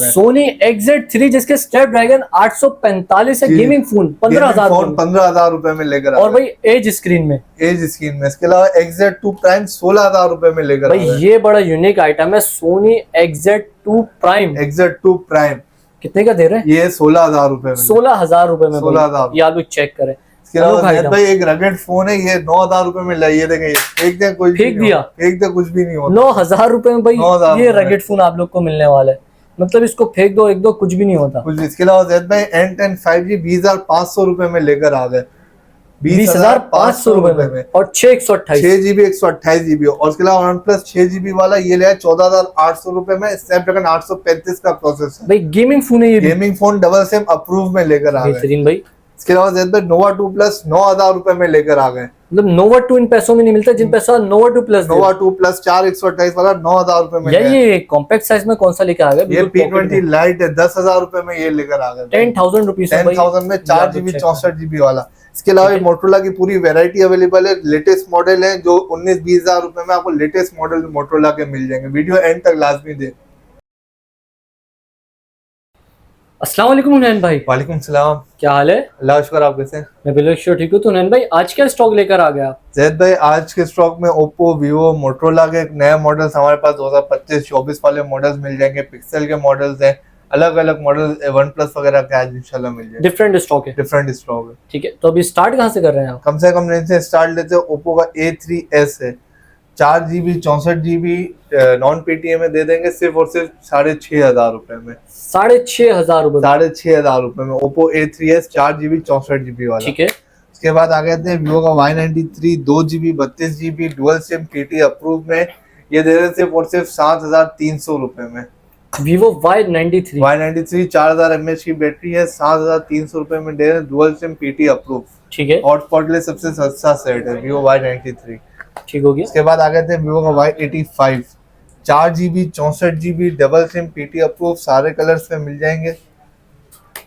Soni XZ3 जिसके Snapdragon 845 है, gaming phone 15,000 रुपए में लेकर और भाई एज स्क्रीन में इसके अलावा XZ2 प्राइम 16,000 रुपए में लेकर भाई ये बड़ा यूनिक आइटम है। सोनी XZ2 प्राइम कितने का दे रहे हैं? ये 16,000 रुपए में 16,000 रुपए में 16,000। ये आप लोग चेक करें। इसके अलावा भाई एक रगेट फोन है, ये 9,000 रुपए में लाइए, देखें फेंक दे, कुछ फेंक दिया, फेंक दे, कुछ भी नहीं होता। 9,000 रुपए में भाई ये रगेट फोन आप लोग को मिलने वाला है, मतलब इसको फेंक दो एक दो, कुछ भी नहीं होता कुछ। इसके अलावा जैद भाई N10 5G 20,500 रुपए में लेकर आ गए, 20,500 रुपए में, और 6GB 128GB। और इसके अलावा OnePlus 6GB वाला ये लिया 14,800 रुपए में, स्नैपड्रैगन 835 का प्रोसेसर। भाई गेमिंग फोन है ये, gaming phone double SIM approve में लेकर आ गए भाई। इसके अलावा जैद भाई Nova 2 Plus 9,000 रुपए में लेकर आ गए, मतलब Nova 2 इन पैसों में नहीं मिलता जिन पैसा Nova 2 Plus 4 128 वाला 9,000 रुपए में। ये कॉम्पैक्ट साइज में कौन सा लेकर आ गए? ये P20 लाइट है, 10,000 रुपए में ये लेकर आ गए, 10,000 रुपीज 10,000 में 4GB 64GB वाला। इसके अलावा मोटरोला की पूरी वैरायटी अवेलेबल है, लेटेस्ट मॉडल है जो 19-20 हजार रुपए में आपको लेटेस्ट मॉडल मोटरोला के मिल जाएंगे। वीडियो एंड तक लाजमी दे। अस्सलाम वालेकुम हुनैन भाई। वालेकुम सलाम, क्या हाल है? अल्लाह शुक्र, आप कैसे हैं? मैं बिल्कुल श्योर ठीक हूँ। तो हुनैन भाई आज क्या स्टॉक लेकर आ गया? जैद भाई आज के स्टॉक में ओप्पो, वीवो, मोटरोला के नए मॉडल्स हमारे पास 2025-24 वाले मॉडल्स मिल जाएंगे। पिक्सल के मॉडल्स हैं, अलग अलग मॉडल OnePlus वगैरह के आज इंशाल्लाह मिल जाएंगे। डिफरेंट स्टॉक है। ठीक है, तो अभी स्टार्ट कहाँ से कर रहे हैं आप? कम से कम रेंज से स्टार्ट लेते हैं। ओप्पो का A3s है, 4GB 64GB नॉन PTM में दे देंगे, सिर्फ और सिर्फ 6,500 रुपए में। 6,500 रुपए? 6,500 रुपए में ओप्पो A3s 4GB 64GB वाला। ठीक है। उसके बाद आ गए थे वीवो का Y93 2GB 32GB dual SIM PT approve में, ये दे रहे सिर्फ और सिर्फ 7,300 रुपए में। वीवो Y93 4000 mAh की बैटरी है, 7,300 रुपए में दे रहे, डुअल सिम PT अप्रूव। ठीक है। हॉटस्पॉट के लिए सबसे सस्ता सेट है वीवो Y93। ठीक हो गया। उसके बाद आ गए थे वीवो का Y85 4GB 64GB double SIM PT approve, सारे कलर्स में मिल जाएंगे।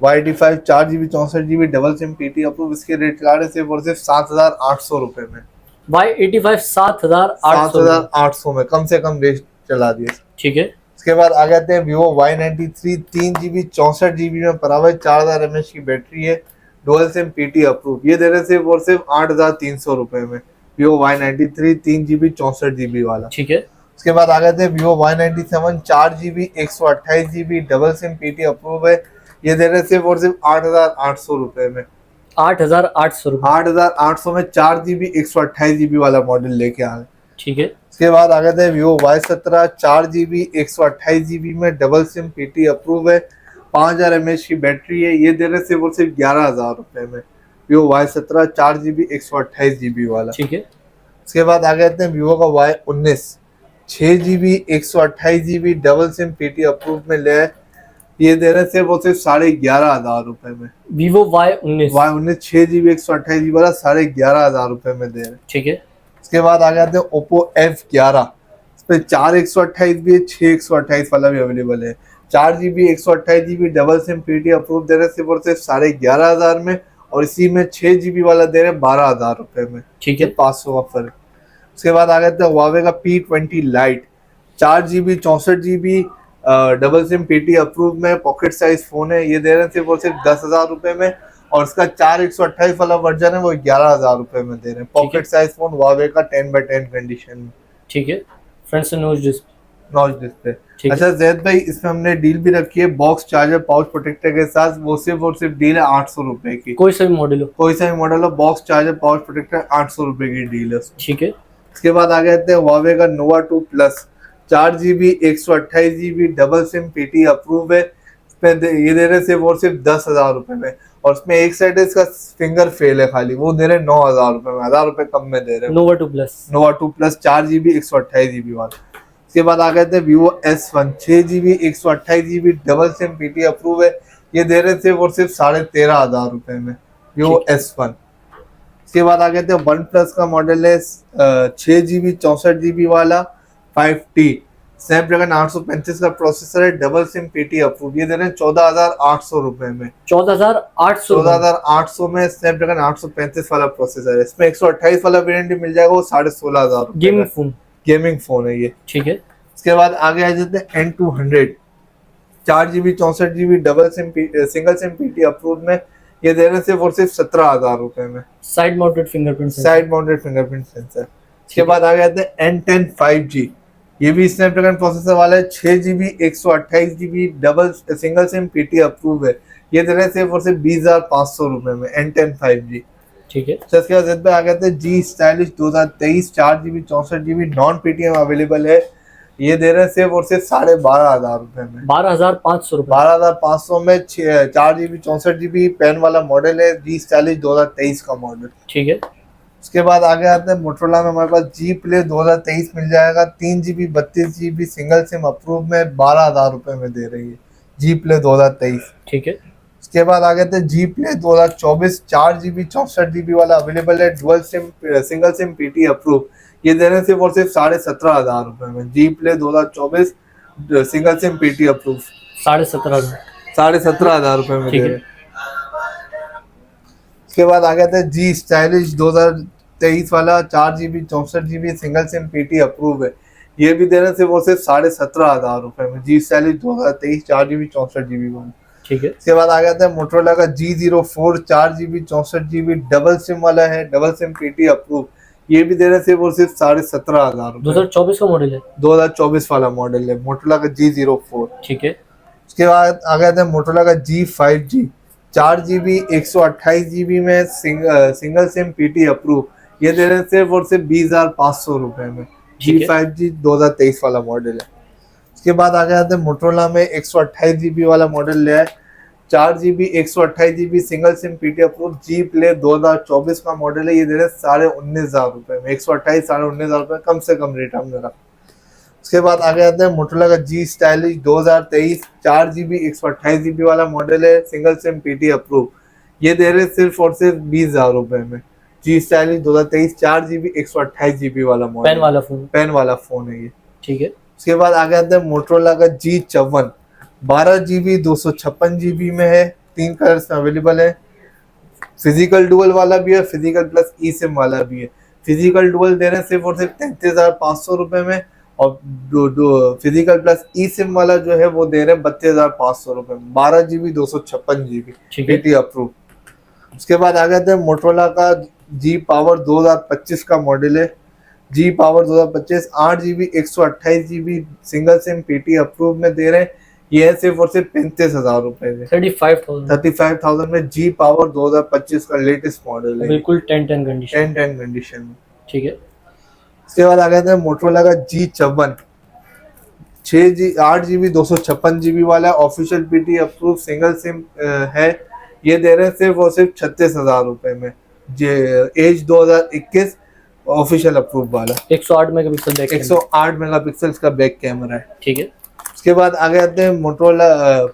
Y85 4GB 64GB double SIM PT approve, इसके रेट चला रहे सिर्फ और सिर्फ 7,800 रुपए में। Y85 7,800 में कम से कम रेट चला दिए। ठीक है। उसके बाद आ गए थे वीवो Y93 3GB 64GB में पड़ा हुआ है, 4000 mAh की बैटरी है, डुअल सिम PT अप्रूव, ये दे रहे सिर्फ और सिर्फ 8,300 रुपए में। वीवो Y93 3GB 64GB वाला। ठीक है। उसके बाद आ गए थे Vivo Y97 4GB 128GB double SIM PT approve है, ये दे रहे सिर्फ और सिर्फ 8,800 रुपए में। 8,800 रुपए? 8,800 में 4GB 128GB वाला मॉडल लेके आ गए। ठीक है। उसके बाद आ गए थे वीवो Y17 4GB 128GB में डबल सिम PT अप्रूव है, 5,000 mAh की बैटरी है, ये दे रहे सिर्फ और सिर्फ 11,000 रुपए में। वीवो Y17 4GB 128GB वाला। ठीक है। उसके बाद आ गए थे वीवो का Y19 6GB 128GB double SIM PT approve में ले, ये दे रहे सिर्फ और सिर्फ 11,500 रुपए में। वीवो Y19 6GB 128GB वाला 11,500 रुपए में दे रहे। ठीक है। उसके बाद आ गए थे ओप्पो F11, इस पे 4 128 भी है, 6 128 वाला भी अवेलेबल है। 4GB 128GB double SIM PT approve दे रहे सिर्फ और सिर्फ 11,500 में, और इसी में 6GB वाला दे रहे 12,000 रुपए में। ठीक है। 500 का फर्क। उसके बाद आ गए थे Huawei का P20 light 4GB 64GB double SIM PT approve में, पॉकेट साइज फोन है, ये दे रहे हैं सिर्फ और सिर्फ 10,000 रुपए में, और इसका 4 128 वाला वर्जन है वो 11,000 रुपए में दे रहे हैं। पॉकेट साइज फोन Huawei का 10x10 कंडीशन में। ठीक है। फ्रंट से नॉच डिस्प्ले। अच्छा जैद भाई, इसमें हमने डील भी रखी है बॉक्स चार्जर पाउच प्रोटेक्टर के साथ, वो सिर्फ और सिर्फ डील है 800 रुपए की। कोई सा भी मॉडल हो बॉक्स चार्जर पाउच प्रोटेक्टर 800 रुपए की डील है। ठीक है। उसके बाद आ गए थे Huawei का Nova 2 Plus 4GB 128GB double SIM PT approve है, ये दे रहे सिर्फ और सिर्फ 10,000 रुपए में, और उसमें एक साइड इसका फिंगर फेल है खाली, वो दे रहे 9,000 रुपए में, 1,000 रुपए कम में दे रहे। Nova 2 Plus 4GB 128GB वाला। उसके बाद आ गए थे Vivo S1 6GB 128GB double SIM PT approve है, ये दे रहे सिर्फ और सिर्फ 13,500 रुपए में। Vivo S1। उसके बाद आ गए थे OnePlus का मॉडल है 6GB 64GB वाला 5T, स्नैपड्रैगन 835 का प्रोसेसर है, डबल सिम PT अप्रूव, ये दे रहे हैं 14,800 रुपए में। 14,800 में स्नैपड्रैगन 835 वाला प्रोसेसर है, इसमें 128 वाला वेरिएंट मिल जाएगा, वो 16,500 गेमिंग फोन है ये। ठीक है। उसके बाद आगे आ जाते हैं N200 4 GB 64 GB double SIM single SIM PT approve में ये दे रहे हैं सिर्फ और सिर्फ 17,000 रुपए में। Side mounted fingerprint side mounted fingerprint sensor. इसके बाद आ जाते हैं N10 5G, ये भी स्नैपड्रैगन प्रोसेसर वाला है, 6 GB 128 GB double single SIM PT approve है, ये दे रहे हैं सिर्फ और सिर्फ 20,500 रुपए में N10 5G। ठीक है। तो इसके बाद जिद पे आ गए थे G stylish 2023 4 GB 64 GB non PTM available है, ये दे रहे हैं सिर्फ और सिर्फ 12,500 रुपए में। 12,500 रुपए। 12,500 में 4 GB 64 GB पेन वाला मॉडल है, जी स्टाइलिश 2023 का मॉडल। ठीक है। उसके बाद आगे आते हैं मोटरोला में हमारे पास जी प्ले 2023 मिल जाएगा, 3 GB 32 GB single SIM approve में 12,000 रुपए में दे रही है जी प्ले 2023। ठीक है। उसके बाद आ गए थे जी प्ले 2024 4 GB 64 GB वाला अवेलेबल है, dual SIM single SIM PT approve, ये दे रहे हैं सिर्फ और सिर्फ 17,500 रुपए में G play 2024 single SIM PT approve 17,500। 17,500 रुपए में दे ठीक है। रहे हैं। उसके बाद आ गया था जी स्टाइलिश 2023 वाला 4 GB 64 GB single SIM PT approve है, ये भी दे रहे हैं सिर्फ और सिर्फ 17,500 रुपए में जी स्टाइलिश 2023 4 GB 64 GB वाला। ठीक है। इसके बाद आ गया था मोटरोला का G04 4 GB 64 GB double SIM वाला है, डबल सिम पीटी अप्रूव, ये भी दे रहे हैं सिर्फ और सिर्फ 17,500 रुपए। 2024 का मॉडल है। 2024 वाला मॉडल है मोटरोला का G04। ठीक है। उसके बाद आ गया था मोटरोला का G5G 4 GB 128 GB में सिंगल सिम पीटी अप्रूव, ये दे रहे हैं सिर्फ और सिर्फ 20,500 रुपए में ठीक है। G5G 2023 वाला मॉडल है। उसके बाद आ गया था मोटरोला में 128 GB वाला मॉडल लिया है, 4 GB 128 GB single SIM PT approve, G play 2024 का मॉडल है, ये दे रहे हैं 19,500 रुपए में 128 19,500 रुपए कम से कम रेट है मेरा। उसके बाद आ गया था मोटरोला का जी स्टाइलिश 2023 4 GB 128 GB वाला मॉडल है, सिंगल सिम पीटी अप्रूव, ये दे रहे सिर्फ और सिर्फ 20,000 रुपए में जी स्टाइलिश 2023 4 GB 128 GB वाला मॉडल, पेन वाला फोन है ये। ठीक है। उसके बाद आ गया था मोटरोला का G54 12 GB 256 GB में है, 3 कलर्स में अवेलेबल है, फिजिकल डुअल वाला भी है, फिजिकल प्लस ई सिम वाला भी है। फिजिकल डुअल दे रहे हैं सिर्फ और सिर्फ 33,500 रुपए में, और फिजिकल प्लस ई सिम वाला जो है वो दे रहे हैं 32,500 रुपए में, 12 GB 256 GB पीटी अप्रूव। उसके बाद आ गया था मोटरोला का जी पावर 2025 का मॉडल है, G power 2025 8 GB 128 GB single SIM PT approve में दे रहे हैं, ये है सिर्फ और सिर्फ 35,000 रुपए में 35,000 में जी पावर 2025 का लेटेस्ट मॉडल है, बिल्कुल 10-10 कंडीशन 10-10 कंडीशन में। ठीक है। उसके बाद आ गया था मोटरोला का G54 8 GB 256 GB वाला official PT approve single SIM है, ये दे रहे हैं सिर्फ और सिर्फ 36,000 रुपए में, एज 2021 ऑफिशियल अप्रूव वाला 108 मेगापिक्सल बैक 108 मेगापिक्सल का बैक कैमरा है। ठीक है। उसके बाद आ गए थे Motorola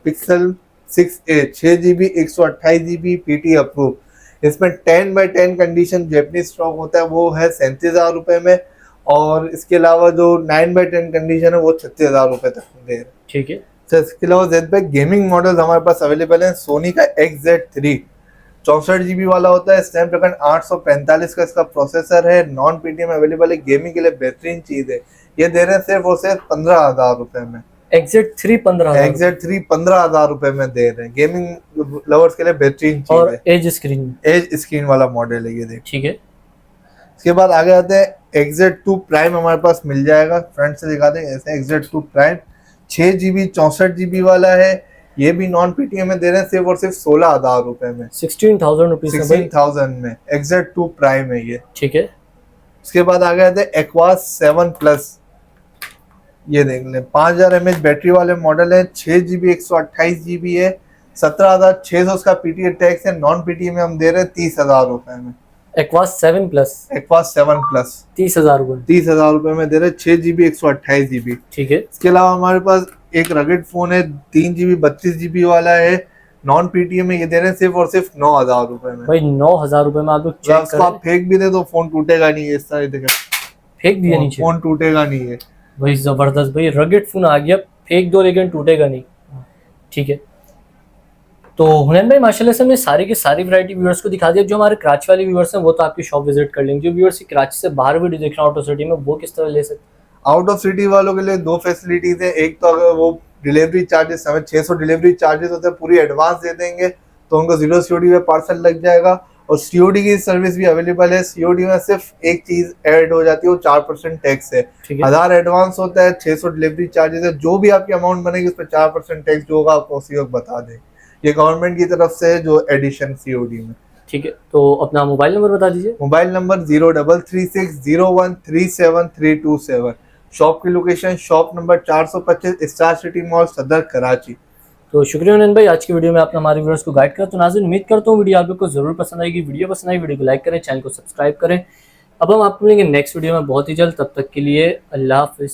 pixel 6a 6 GB 128 GB PT approve, इसमें 10/10 कंडीशन जैपनीज स्टॉक होता है वो है 37,000 रुपए में, और इसके अलावा जो 9/10 कंडीशन है वो 36,000 रुपए तक दे रहे हैं। ठीक है। तो इसके अलावा जेड पे गेमिंग मॉडल्स हमारे पास अवेलेबल हैं, सोनी का XZ3 64 GB वाला होता है, स्नैपड्रैगन 845 का इसका प्रोसेसर है, नॉन पीटीएम अवेलेबल है, गेमिंग के लिए बेहतरीन चीज है, ये दे रहे हैं सिर्फ और सिर्फ 15,000 रुपए में। XZ3 15,000 रुपए में दे रहे हैं, गेमिंग लवर्स के लिए बेहतरीन चीज और है, एज स्क्रीन वाला मॉडल है ये देख। ठीक है। इसके बाद आगे आते हैं XZ2 प्राइम हमारे पास मिल जाएगा, फ्रंट से दिखा दें ऐसे XZ2 प्राइम 6 GB 64 GB वाला है, ये भी नॉन पीटीएम में दे रहे हैं सिर्फ और सिर्फ 16,000 रुपए में 16,000 रुपीज 16,000 में XZ2 प्राइम है ये। ठीक है। उसके बाद आ गए थे Aquas 7 प्लस, ये देख लें 5000 mAh बैटरी वाले मॉडल है, 6 GB 128 GB है, 17,600 उसका पीटीए टैक्स है, नॉन पीटीए में हम दे रहे हैं 30,000 रुपए में। Aquas 7 प्लस 30,000 रुपए 30,000 रुपए में दे रहे हैं, 6 GB 128 GB। ठीक है। इसके अलावा हमारे पास एक रगेड फोन है 3 GB 32 GB वाला है, नॉन पीटीए में ये दे रहे हैं सिर्फ और सिर्फ 9,000 रुपए में। भाई 9,000 रुपए में आप लोग चेक करें, आप फेंक भी दे तो फोन टूटेगा नहीं, इस तरह देखा फेंक दिया नीचे, फोन टूटेगा नहीं है भाई जबरदस्त, भाई रगेड फोन आ गया, फेंक दो लेकिन टूटेगा नहीं। ठीक है। तो हुनैन भाई माशाल्लाह से हमने सारी की सारी वैरायटी व्यूअर्स को दिखा दिया। जो हमारे कराची वाले व्यूअर्स हैं वो तो आपकी शॉप विजिट कर लेंगे, जो व्यूअर्स कराची से बाहर वीडियो देख रहे हैं आउट ऑफ सिटी में, वो किस तरह ले सकते हैं? आउट ऑफ सिटी वालों के लिए 2 फैसिलिटीज है, एक तो अगर वो डिलीवरी चार्जेस, हमें 600 डिलीवरी चार्जेस होते हैं, पूरी एडवांस दे देंगे तो उनको 0 COD में पार्सल लग जाएगा। और COD की सर्विस भी अवेलेबल है। COD में सिर्फ एक चीज ऐड हो जाती है, वो 4% टैक्स है। ठीक है। 1000 एडवांस होता है, 600 डिलीवरी चार्जेस है, जो भी आपकी अमाउंट बनेगी उस पर 4% टैक्स जो होगा आपको उसी वक्त बता दें। ये गवर्नमेंट की तरफ से है जो एडिशन COD में। ठीक है, तो अपना मोबाइल नंबर बता दीजिए। Mobile number 0360137327। शॉप की location shop number 425 star city mall सदर कराची। तो शुक्रिया हुनैन भाई, आज की वीडियो में आपने हमारे व्यूअर्स को गाइड किया। तो नाज़रीन, उम्मीद करता हूँ वीडियो आप लोग को जरूर पसंद आएगी। वीडियो पसंद आई वीडियो को लाइक करें, चैनल को सब्सक्राइब करें। अब हम आपको मिलेंगे नेक्स्ट वीडियो में बहुत ही जल्द। तब तक के लिए अल्लाह हाफिज़।